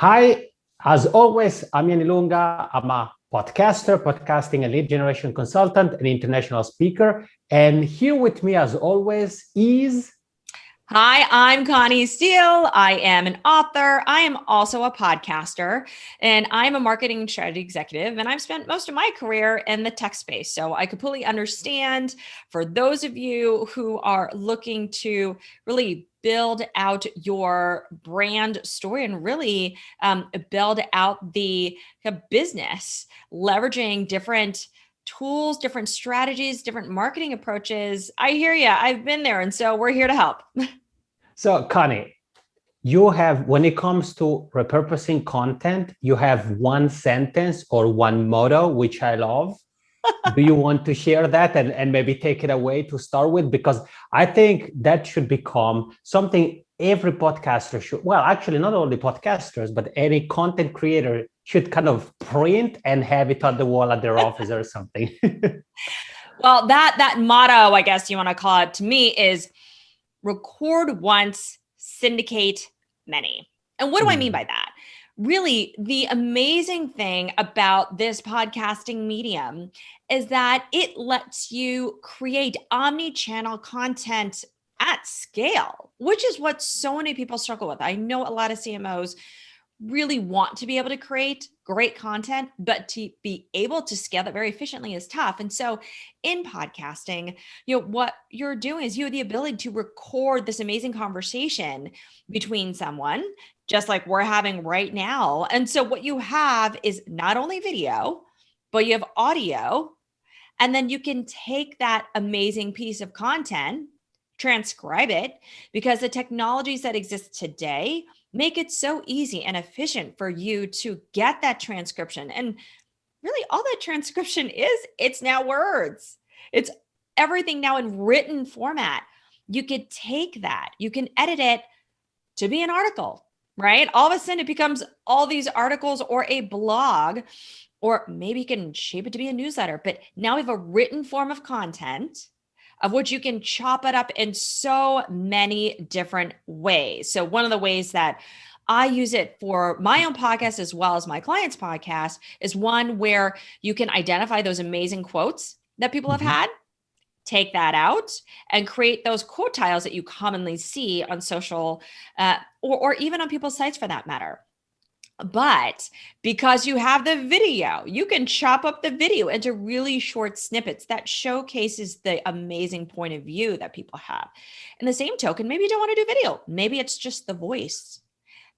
Hi, as always, I'm Yann Ilunga. I'm a podcaster, podcasting and lead generation consultant, and international speaker. And here with me, as always, is... Hi, I'm Connie Steele. I am an author. I am also a podcaster, and I'm a marketing and strategy executive. And I've spent most of my career in the tech space. So I completely understand for those of you who are looking to really build out your brand story and really build out the business, leveraging different tools, different strategies, different marketing approaches. I hear you. I've been there. And so we're here to help. So Connie, you have, when it comes to repurposing content, you have one sentence or one motto, which I love. Do you want to share that and maybe take it away to start with? Because I think that should become something every podcaster should, well, actually not only podcasters, but any content creator should kind of print and have it on the wall at their office or something. Well, that motto, I guess you want to call it, to me is record once, syndicate many. And what do I mean by that? Really, the amazing thing about this podcasting medium is that it lets you create omni-channel content at scale, which is what so many people struggle with. I know a lot of CMOs really want to be able to create great content, but to be able to scale that very efficiently is tough. And so in podcasting, what you're doing is you have the ability to record this amazing conversation between someone, just like we're having right now. And so what you have is not only video, but you have audio, and then you can take that amazing piece of content, transcribe it, because the technologies that exist today make it so easy and efficient for you to get that transcription. And really all that transcription is, it's now words. It's everything now in written format. You could take that, you can edit it to be an article, right? All of a sudden it becomes all these articles or a blog, or maybe you can shape it to be a newsletter, but now we have a written form of content of which you can chop it up in so many different ways. So one of the ways that I use it for my own podcast as well as my clients' podcast is one where you can identify those amazing quotes that people have had, take that out and create those quote tiles that you commonly see on social or even on people's sites for that matter. But because you have the video, you can chop up the video into really short snippets that showcases the amazing point of view that people have. In the same token, maybe you don't want to do video. Maybe it's just the voice.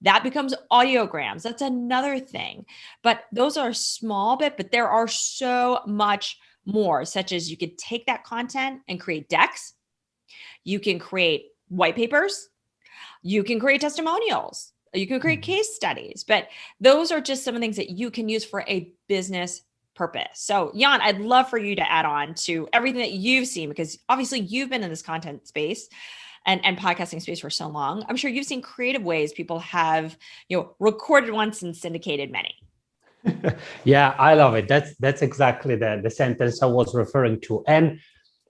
That becomes audiograms. That's another thing. But those are a small bit, but there are so much more, such as you could take that content and create decks. You can create white papers. You can create testimonials. You can create case studies, but those are just some of the things that you can use for a business purpose. So Yann, I'd love for you to add on to everything that you've seen, because obviously you've been in this content space and podcasting space for so long. I'm sure you've seen creative ways people have, recorded once and syndicated many. Yeah, I love it. That's exactly the sentence I was referring to. And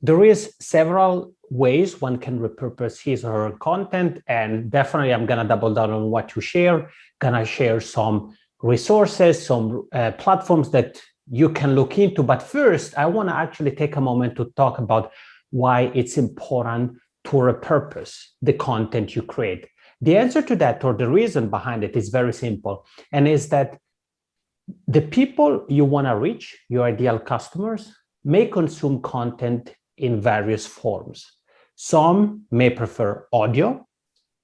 there is several ways one can repurpose his or her content. And definitely I'm going to double down on what you share. Gonna share some resources, some platforms that you can look into. But first, I want to actually take a moment to talk about why it's important to repurpose the content you create. The answer to that, or the reason behind it, is very simple. And is that the people you want to reach, your ideal customers, may consume content in various forms. Some may prefer audio,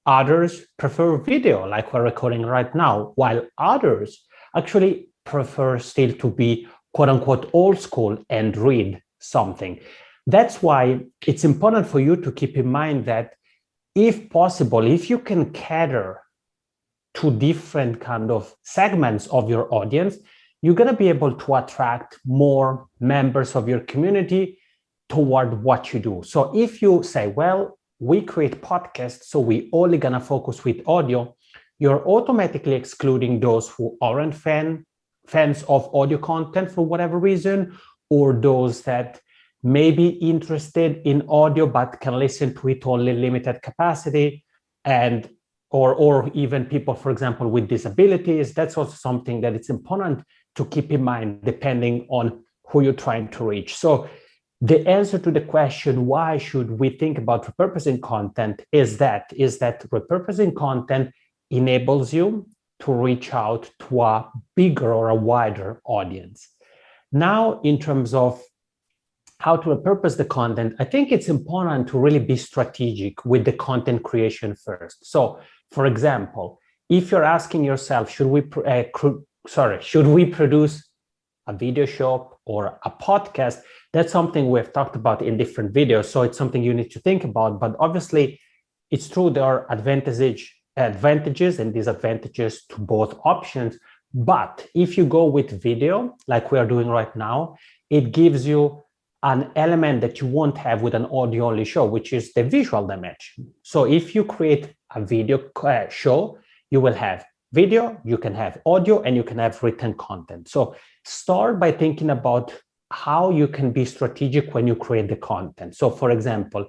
others prefer video, like we're recording right now, while others actually prefer still to be quote unquote old school and read something. That's why it's important for you to keep in mind that if possible, if you can cater to different kind of segments of your audience, you're going to be able to attract more members of your community toward what you do. So if you say, well, we create podcasts, so we only going to focus with audio, you're automatically excluding those who aren't fans of audio content for whatever reason, or those that may be interested in audio but can listen to it only limited capacity. And or even people, for example, with disabilities. That's also something that it's important to keep in mind depending on who you're trying to reach. So the answer to the question, why should we think about repurposing content, is that repurposing content enables you to reach out to a bigger or a wider audience. Now, in terms of how to repurpose the content, I think it's important to really be strategic with the content creation first. So, for example, if you're asking yourself, should we produce a video show or a podcast? That's something we've talked about in different videos. So it's something you need to think about. But obviously, it's true there are advantages and disadvantages to both options. But if you go with video, like we are doing right now, it gives you an element that you won't have with an audio-only show, which is the visual dimension. So if you create a video show, you will have video, you can have audio, and you can have written content. So start by thinking about how you can be strategic when you create the content. So for example,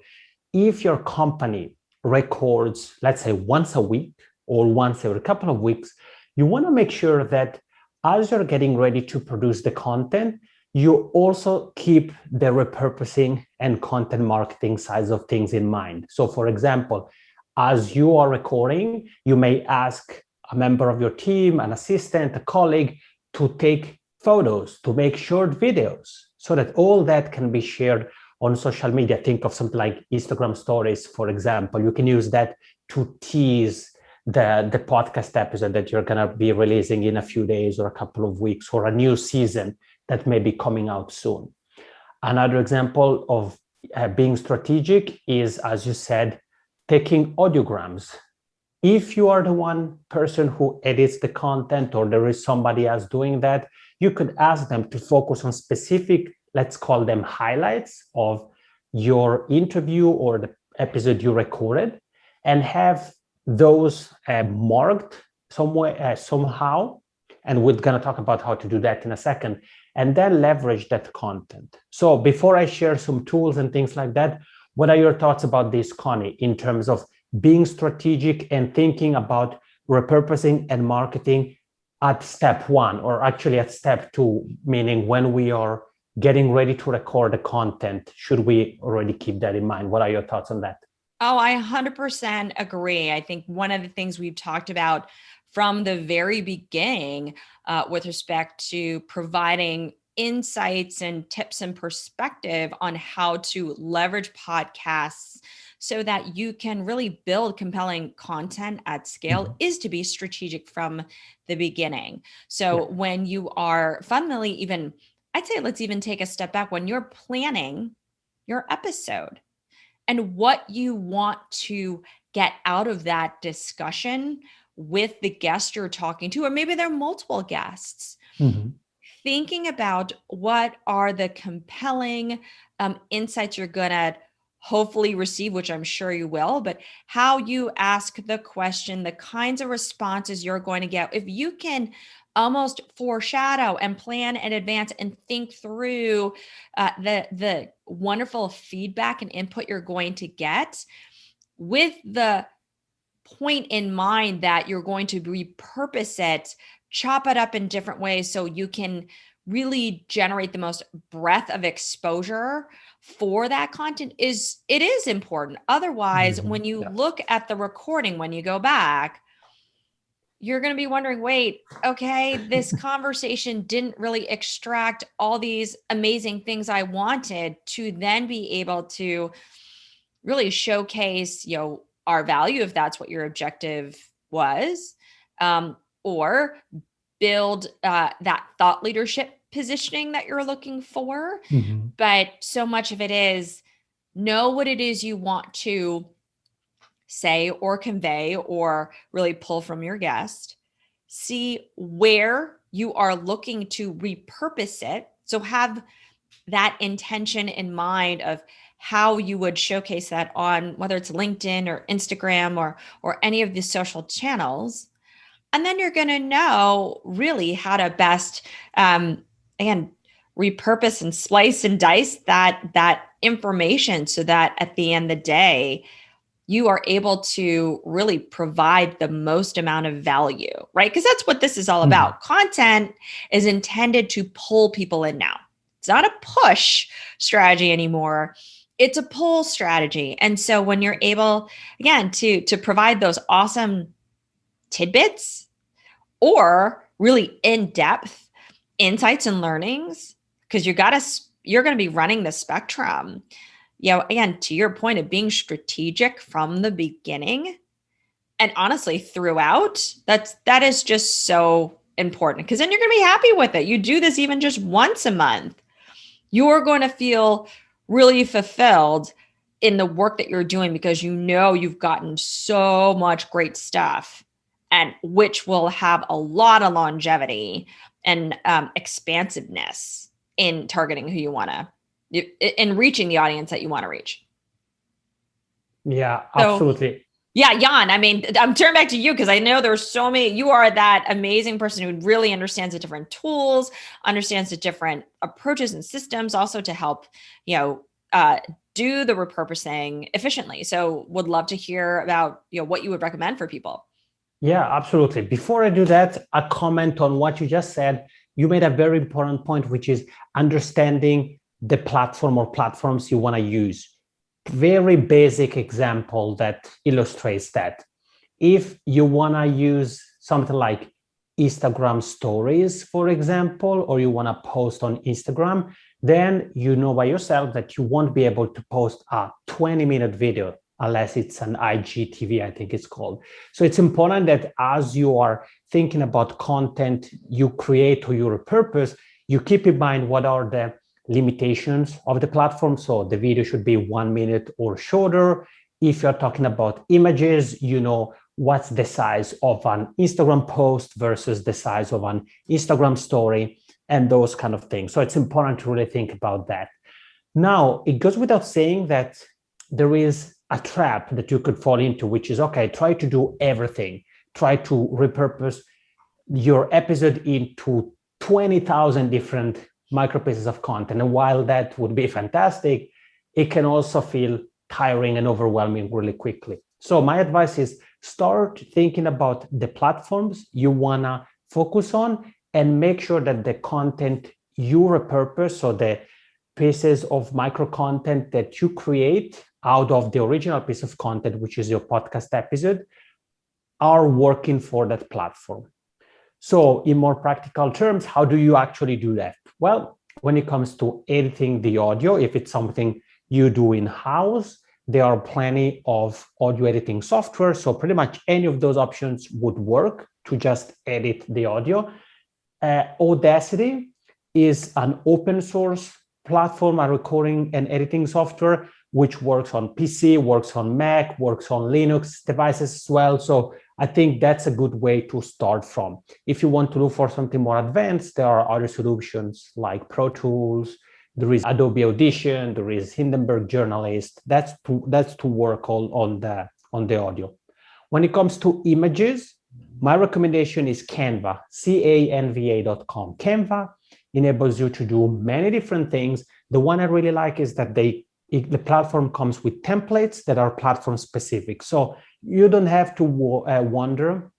if your company records, let's say once a week or once every couple of weeks, you want to make sure that as you're getting ready to produce the content, you also keep the repurposing and content marketing sides of things in mind. So for example, as you are recording, you may ask a member of your team, an assistant, a colleague, to take photos, to make short videos, so that all that can be shared on social media. Think of something like Instagram stories, for example. You can use that to tease the podcast episode that you're going to be releasing in a few days or a couple of weeks, or a new season that may be coming out soon. Another example of being strategic is, as you said, taking audiograms. If you are the one person who edits the content, or there is somebody else doing that, you could ask them to focus on specific, let's call them highlights of your interview or the episode you recorded, and have those marked somewhere, somehow. And we're going to talk about how to do that in a second, and then leverage that content. So before I share some tools and things like that, what are your thoughts about this, Connie, in terms of being strategic and thinking about repurposing and marketing at step one, or actually at step two, meaning when we are getting ready to record the content, should we already keep that in mind? What are your thoughts on that? Oh, I 100% agree. I think one of the things we've talked about from the very beginning with respect to providing insights and tips and perspective on how to leverage podcasts so that you can really build compelling content at scale is to be strategic from the beginning. So when you are fundamentally, even, I'd say let's even take a step back, when you're planning your episode and what you want to get out of that discussion with the guest you're talking to, or maybe there are multiple guests, thinking about what are the compelling insights you're going to hopefully receive, which I'm sure you will, but how you ask the question, the kinds of responses you're going to get. If you can almost foreshadow and plan in advance and think through the wonderful feedback and input you're going to get, with the point in mind that you're going to repurpose it, chop it up in different ways so you can really generate the most breadth of exposure for that content, it is important. Otherwise, when you look at the recording, when you go back, you're going to be wondering, wait, okay, this conversation didn't really extract all these amazing things I wanted to then be able to really showcase, our value, if that's what your objective was, or build that thought leadership positioning that you're looking for. But so much of it is know what it is you want to say or convey or really pull from your guest. See where you are looking to repurpose it. So have that intention in mind of how you would showcase that on whether it's LinkedIn or Instagram or any of the social channels. And then you're going to know really how to best, again, repurpose and slice and dice that information so that at the end of the day, you are able to really provide the most amount of value, right? Because that's what this is all about. Content is intended to pull people in now. It's not a push strategy anymore. It's a pull strategy. And so when you're able, again, to provide those awesome tidbits or really in-depth insights and learnings, because you're going to be running the spectrum. Again, to your point of being strategic from the beginning and honestly throughout, that is just so important, because then you're going to be happy with it. You do this even just once a month, you're going to feel really fulfilled in the work that you're doing, because you've gotten so much great stuff, and which will have a lot of longevity and expansiveness in targeting who you want to, in reaching the audience that you want to reach. Yeah, absolutely. So, yeah, Yann, I mean, I'm turning back to you, because I know there's so many. You are that amazing person who really understands the different tools, understands the different approaches and systems, also to help, do the repurposing efficiently. So would love to hear about, what you would recommend for people. Yeah, absolutely. Before I do that, a comment on what you just said. You made a very important point, which is understanding the platform or platforms you want to use. Very basic example that illustrates that. If you want to use something like Instagram stories, for example, or you want to post on Instagram, then you know by yourself that you won't be able to post a 20-minute video unless it's an IGTV, I think it's called. So it's important that as you are thinking about content you create or you repurpose, you keep in mind what are the limitations of the platform. So the video should be 1 minute or shorter. If you're talking about images, what's the size of an Instagram post versus the size of an Instagram story, and those kind of things. So it's important to really think about that. Now, it goes without saying that there is a trap that you could fall into, which is, okay, try to do everything. Try to repurpose your episode into 20,000 different micro pieces of content. And while that would be fantastic, it can also feel tiring and overwhelming really quickly. So my advice is start thinking about the platforms you want to focus on, and make sure that the content you repurpose, so the pieces of micro content that you create out of the original piece of content, which is your podcast episode, are working for that platform. So in more practical terms, how do you actually do that? Well, when it comes to editing the audio, if it's something you do in-house, there are plenty of audio editing software. So pretty much any of those options would work to just edit the audio. Audacity is an open source platform, a recording and editing software, which works on PC, works on Mac, works on Linux devices as well. So I think that's a good way to start from. If you want to look for something more advanced, there are other solutions like Pro Tools, there is Adobe Audition, there is Hindenburg Journalist. That's to work on the audio. When it comes to images, my recommendation is Canva, canva.com. Canva enables you to do many different things. The one I really like is that the platform comes with templates that are platform specific. So you don't have to wonder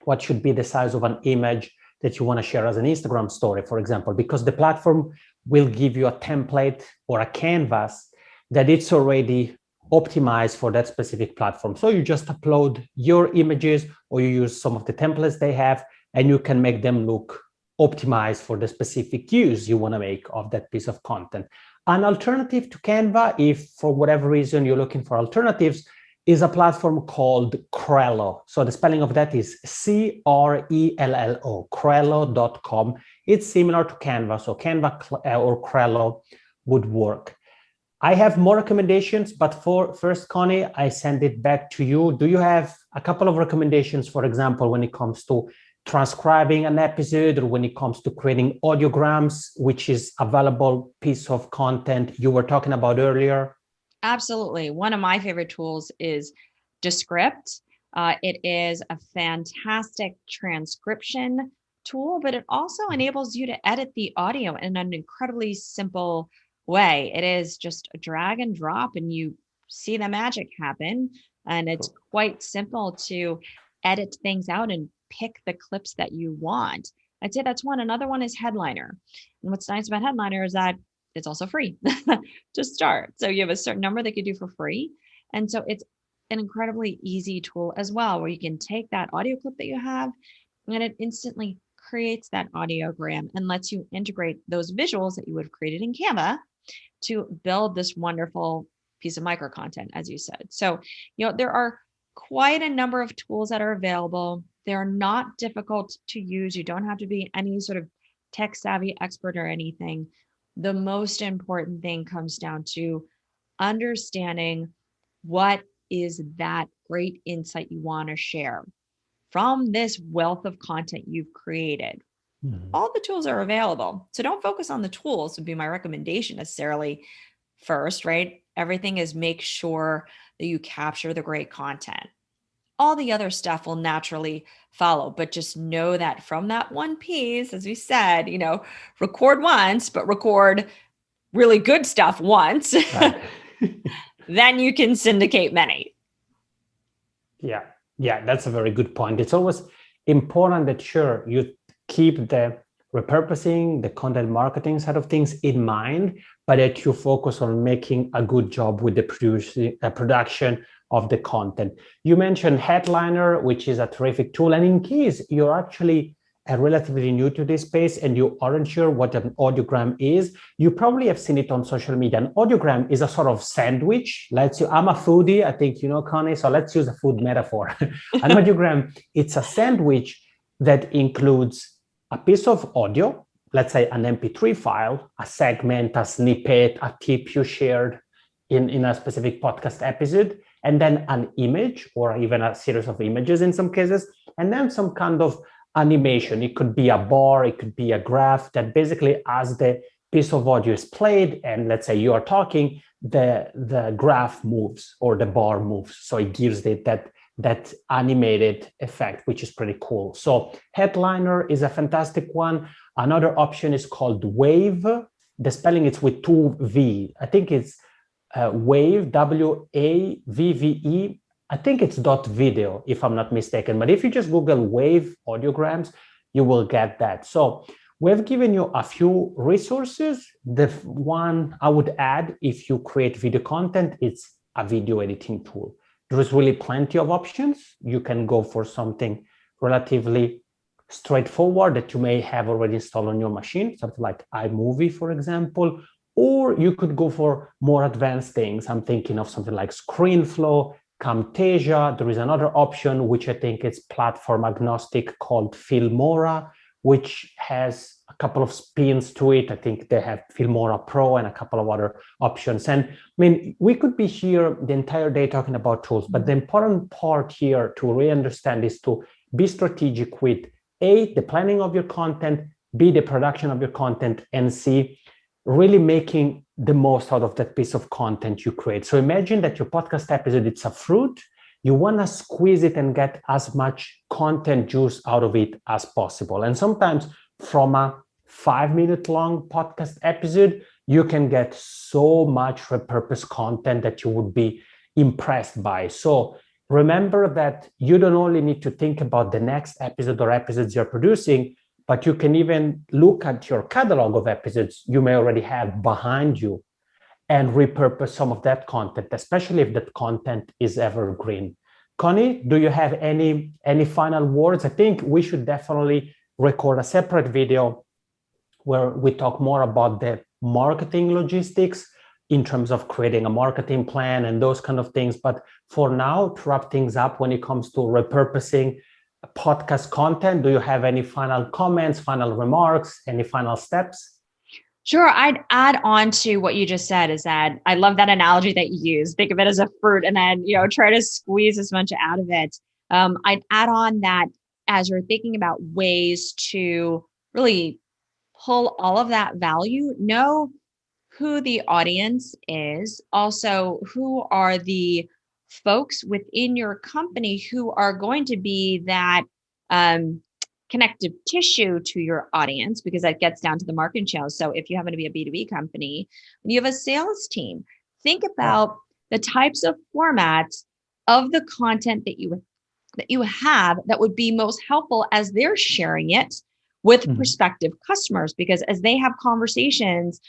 what should be the size of an image that you want to share as an Instagram story, for example, because the platform will give you a template or a canvas that it's already optimized for that specific platform. So you just upload your images or you use some of the templates they have, and you can make them look optimized for the specific use you want to make of that piece of content. An alternative to Canva, if for whatever reason you're looking for alternatives, is a platform called Crello. So the spelling of that is Crello, Crello.com. It's similar to Canva, so Canva or Crello would work. I have more recommendations, but first, Connie, I send it back to you. Do you have a couple of recommendations, for example, when it comes to transcribing an episode or when it comes to creating audiograms, which is a valuable piece of content you were talking about earlier? Absolutely. One of my favorite tools is Descript. It is a fantastic transcription tool, but it also enables you to edit the audio in an incredibly simple way. It is just a drag and drop, and you see the magic happen. And it's quite simple to edit things out and pick the clips that you want. I'd say that's one. Another one is Headliner. And what's nice about Headliner is that it's also free to start. So you have a certain number that you do for free. And so it's an incredibly easy tool as well, where you can take that audio clip that you have and it instantly creates that audiogram and lets you integrate those visuals that you would have created in Canva to build this wonderful piece of micro content, as you said. So, there are quite a number of tools that are available. They're not difficult to use. You don't have to be any sort of tech savvy expert or anything. The most important thing comes down to understanding what is that great insight you want to share from this wealth of content you've created. All the tools are available. So don't focus on the tools would be my recommendation necessarily first, right? Everything is make sure that you capture the great content. All the other stuff will naturally follow, but just know that from that one piece, as we said, record once, but record really good stuff once. Right. Then you can syndicate many. Yeah, that's a very good point. It's always important that sure, you keep the repurposing, the content marketing side of things in mind, but that you focus on making a good job with the production of the content. You mentioned Headliner, which is a terrific tool. And in case you're actually relatively new to this space and you aren't sure what an audiogram is, you probably have seen it on social media. An audiogram is a sort of sandwich. I'm a foodie, I think, Connie, so let's use a food metaphor. An audiogram, it's a sandwich that includes a piece of audio, let's say an MP3 file, a segment, a snippet, a tip you shared in a specific podcast episode, and then an image or even a series of images in some cases, and then some kind of animation. It could be a bar, it could be a graph that basically as the piece of audio is played and let's say you are talking, the graph moves or the bar moves. So it gives it that animated effect, which is pretty cool. So Headliner is a fantastic one. Another option is called Wave. The spelling is with 2 V. I think it's Wave, WAVVE. I think it's .video, if I'm not mistaken. But if you just Google Wave audiograms, you will get that. So we've given you a few resources. The one I would add, if you create video content, it's a video editing tool. There's really plenty of options. You can go for something relatively straightforward that you may have already installed on your machine, something like iMovie, for example, or you could go for more advanced things. I'm thinking of something like ScreenFlow, Camtasia. There is another option, which I think is platform agnostic, called Filmora, which has a couple of spins to it. I think they have Filmora Pro and a couple of other options. And I mean, we could be here the entire day talking about tools, but the important part here to really understand is to be strategic with A, the planning of your content, B, the production of your content, and C, really making the most out of that piece of content you create. So imagine that your podcast episode, it's a fruit. You want to squeeze it and get as much content juice out of it as possible. And sometimes from a 5-minute long podcast episode, you can get so much repurposed content that you would be impressed by. So remember that you don't only need to think about the next episode or episodes you're producing, but you can even look at your catalog of episodes you may already have behind you and repurpose some of that content, especially if that content is evergreen. Connie, do you have any final words? I think we should definitely record a separate video where we talk more about the marketing logistics in terms of creating a marketing plan and those kind of things. But for now, to wrap things up when it comes to repurposing podcast content, do you have any final comments, final remarks, any final steps? Sure. I'd add on to what you just said is that I love that analogy that you use. Think of it as a fruit and then, try to squeeze as much out of it. I'd add on that as you're thinking about ways to really pull all of that value, know who the audience is, also who are the folks within your company who are going to be that connective tissue to your audience, because that gets down to the marketing channel. So if you happen to be a B2B company and you have a sales team, think about the types of formats of the content that you have that would be most helpful as they're sharing it with prospective customers. Because as they have conversations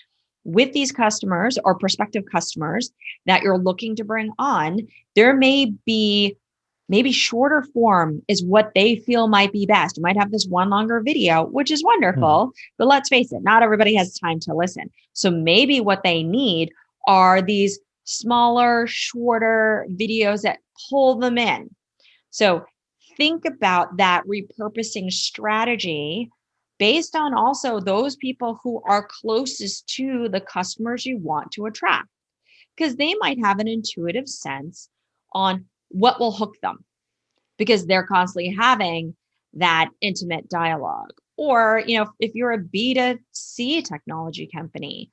with these customers or prospective customers that you're looking to bring on, there may be maybe shorter form is what they feel might be best. You might have this one longer video, which is wonderful, but let's face it, not everybody has time to listen. So maybe what they need are these smaller, shorter videos that pull them in. So think about that repurposing strategy based on also those people who are closest to the customers you want to attract, because they might have an intuitive sense on what will hook them because they're constantly having that intimate dialogue. Or, if you're a B2C technology company,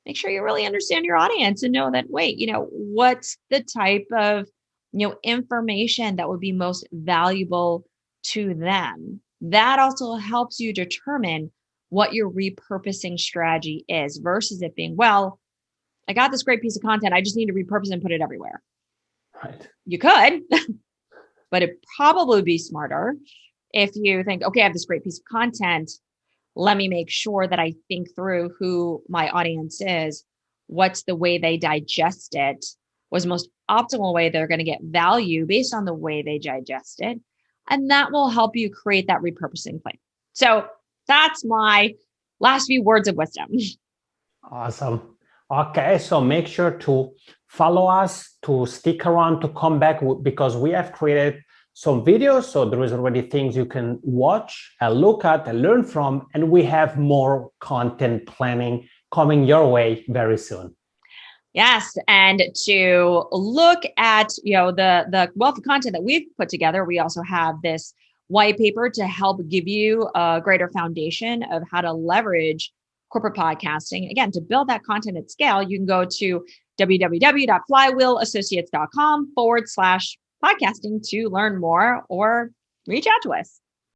make sure you really understand your audience and know that, what's the type of, information that would be most valuable to them. That also helps you determine what your repurposing strategy is versus it being, well, I got this great piece of content, I just need to repurpose and put it everywhere. Right. You could, but it probably would be smarter if you think, okay, I have this great piece of content. Let me make sure that I think through who my audience is, what's the way they digest it, what's the most optimal way they're going to get value based on the way they digest it. And that will help you create that repurposing plan. So that's my last few words of wisdom. Awesome. Okay, so make sure to follow us, to stick around, to come back, because we have created some videos. So there is already things you can watch and look at and learn from. And we have more content planning coming your way very soon. Yes. And to look at, the wealth of content that we've put together, we also have this white paper to help give you a greater foundation of how to leverage corporate podcasting. Again, to build that content at scale, you can go to www.flywheelassociates.com/podcasting to learn more or reach out to us.